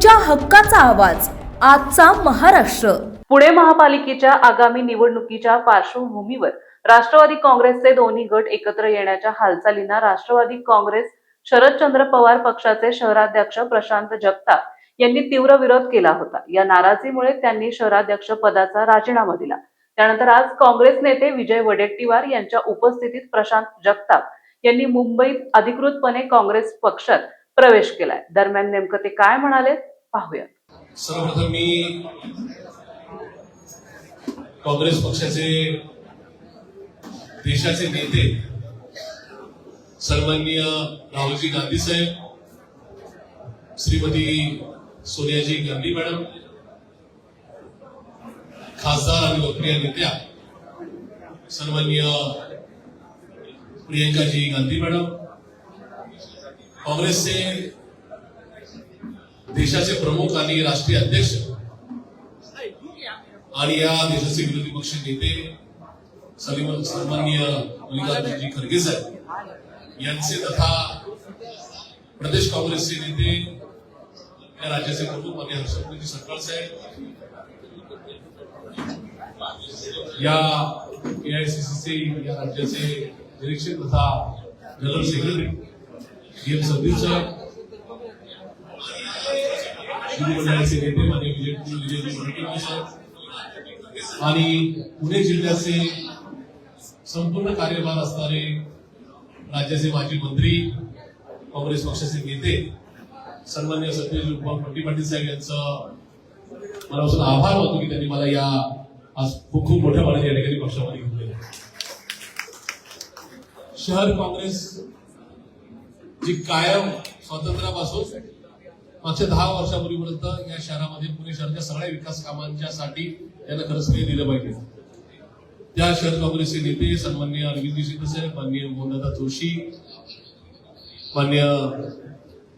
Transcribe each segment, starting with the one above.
तुमच्या हक्काचा आवाज आजचा महाराष्ट्र। पुणे महापालिकेच्या आगामी निवडणुकीच्या पार्श्वभूमीवर राष्ट्रवादी काँग्रेसचे दोन्ही गट एकत्र येण्याच्या हालचालींना राष्ट्रवादी काँग्रेस शरदचंद्र पवार पक्षाचे शहराध्यक्ष प्रशांत जगताप यांनी तीव्र विरोध केला होता। या नाराजीमुळे त्यांनी शहराध्यक्ष पदाचा राजीनामा दिला। त्यानंतर आज काँग्रेस नेते विजय वडेट्टीवार यांच्या उपस्थितीत प्रशांत जगताप यांनी मुंबईत अधिकृतपणे काँग्रेस पक्षात प्रवेश केलाय। दरम्यान नेमकं ते काय म्हणाले पाहूया। सर्वप्रथम मी काँग्रेस पक्षाचे देशाचे नेते सन्माननीय राहुलजी गांधी साहेब, श्रीमती सोनियाजी गांधी मॅडम, खासदार आणि लोकप्रिय नेत्या सन्माननीय प्रियंकाजी गांधी मॅडम, काँग्रेसचे देशाचे प्रमुख आणि राष्ट्रीय अध्यक्ष आणि या देशाचे विरोधी पक्ष नेते सन्माननीय मल्लिकार्जुनजी खरगे साहेब यांचे तथा प्रदेश काँग्रेसचे नेते या राज्याचे प्रमुख माननीय हर्षवर्धनजी सपकाळ साहेब, या एआयसीसीचे या राज्याचे निरीक्षक तथा जनरल सेक्रेटरी डीएम संदीप साहेब, मंडळाचे नेते माननीय विजयजी वडेट्टीवार साहेब आणि पुणे जिल्ह्याचे संपूर्ण कार्यभार असणारे राज्याचे माजी मंत्री काँग्रेस पक्षाचे नेते सन्माननीय सत्यजित पट्टी पाटील साहेब यांचं मनापासून आभार मानतो की त्यांनी मला या आज खूप मोठ्या प्रमाणात या ठिकाणी पक्षामध्ये घेतलेलं आहे। शहर काँग्रेस जी कायम स्वातंत्र्यापासून मागच्या 10 वर्षापूर्वीपर्यंत या शहरामध्ये पुणे शहराच्या सगळ्या विकास कामांच्यासाठी त्यांना खरंच श्रेय दिलं पाहिजे। त्या शहर काँग्रेसचे नेते सन्माननीय अरविंद शिंदे साहेब, माननीय मोहनदादा जोशी, माननीय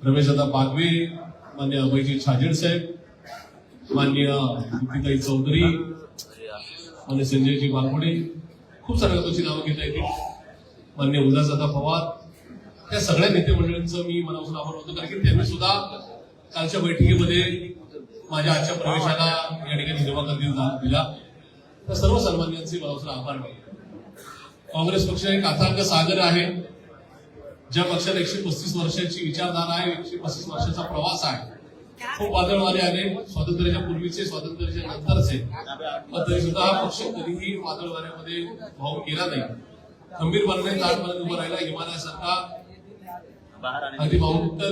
रमेशदादा बागवे, माननीय अभयजी छाजेड साहेब, माननीय दीपिताई चौधरी, माननीय संजयजी बालपुडे, खूप साऱ्या लोकांची नावं घेता येतील, माननीय उल्हासदादा पवार, त्या सगळ्या नेते मंडळींचं मी मनापासून आभार मानतो कारण की त्यांनी सुद्धा कालच्या बैठकीमध्ये माझ्या आजच्या प्रवेशाला या ठिकाणी हिरवा दिला। त्या सर्व सन्मान्यांचे मनापासून आभार मानतो। काँग्रेस पक्ष एक अथांग सागर आहे, ज्या पक्षाला 135 वर्षाची विचारधारा आहे, 135 वर्षाचा प्रवास आहे। खूप वादळ वारे आले, स्वातंत्र्याच्या पूर्वीचे, स्वातंत्र्याच्या नंतरचे, पण तरी सुद्धा हा पक्ष कधीही वादळ वाऱ्यामध्ये भाव केला नाही। खंबीरपणे ताटपणे उभं राहिला, हिमालयासारखा अगदी माउंट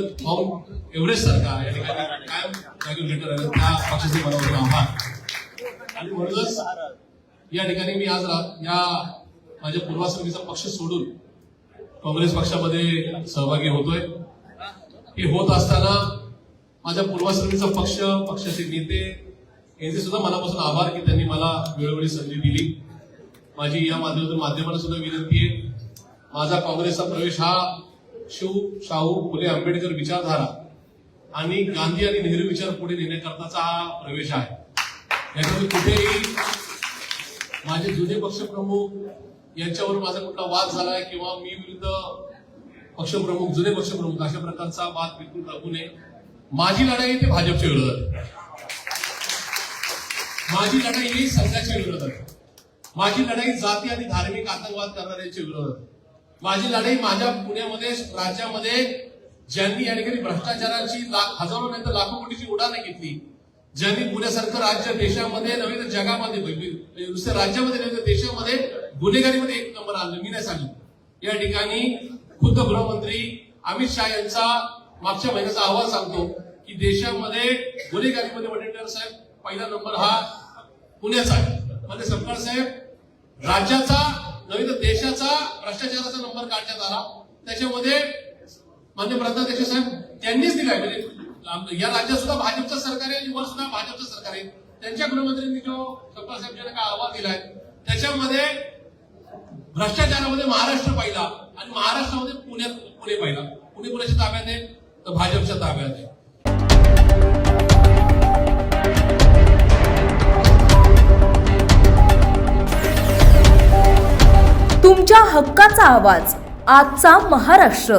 एव्हरेस्ट सारखा या ठिकाणी कायम जागून घेत राहिला, त्या पक्षाचे मनापासून आभार। आणि म्हणूनच या ठिकाणी मी आज या माझ्या पूर्वाश्रमीचा पक्ष सोडून काँग्रेस पक्षामध्ये सहभागी होतोय। हे होत असताना माझ्या पूर्वाश्रमीचा पक्ष, पक्षाचे नेते यांचे सुद्धा मनापासून आभार की त्यांनी मला वेळोवेळी संधी दिली। माझी या माध्यमातून सुद्धा विनंती आहे, माझा काँग्रेसचा प्रवेश हा शाहू फुले आंबेडकर विचारधारा आणि गांधी आणि नेहरू विचार पुढे नेण्याकरताचा हा प्रवेश आहे। याच्यामध्ये कुठेही माझे जुने पक्षप्रमुख यांच्यावर माझा कुठला वाद झालाय किंवा मी विरुद्ध पक्षप्रमुख, जुने पक्षप्रमुख अशा प्रकारचा वाद बिलकुल लागू नये। माझी लढाई ते भाजपच्या विरोधात, माझी लढाई ही संघाच्या विरोधात, माझी लढाई जाती आणि धार्मिक आतंकवाद करणाऱ्यांच्या विरोधात, माझी लढाई माझ्या पुण्यामध्ये राज्यामध्ये ज्यांनी या ठिकाणी भ्रष्टाचाराची हजारो नाही तर लाखो कोटीची उडाणं घेतली, ज्यांनी पुण्यासारखं राज्य देशामध्ये नव्हे तर जगामध्ये, नुसत्या राज्यामध्ये नव्हे तर देशामध्ये गुन्हेगारीमध्ये 1 नंबर आणलं, मी नाही सांगितलं। या ठिकाणी खुद्द गृहमंत्री अमित शहा यांचा मागच्या महिन्याचा अहवाल सांगतो की देशामध्ये गुन्हेगारीमध्ये वडेट्टीवार साहेब पहिला नंबर हा पुण्याचा आहे। म्हणजे सपकाळ साहेब राज्याचा नव्हे तर देशाचा भ्रष्टाचाराचा नंबर काढण्यात आला, त्याच्यामध्ये माननीय प्रधानाध्यक्ष साहेब त्यांनीच दिलाय। म्हणजे या राज्यात सुद्धा भाजपचं सरकार आहे, वर सुद्धा भाजपचं सरकार आहे, त्यांच्या गृहमंत्र्यांनी जो सपकाळ साहेबांना काय अहवाल दिलाय त्याच्यामध्ये भ्रष्टाचारामध्ये महाराष्ट्र पहिला आणि महाराष्ट्रामध्ये पुणे पहिला। पुणे कुणाच्या ताब्यात आहे तर भाजपच्या ताब्यात आहे। तुमच्या हक्काचा आवाज आजचा महाराष्ट्र।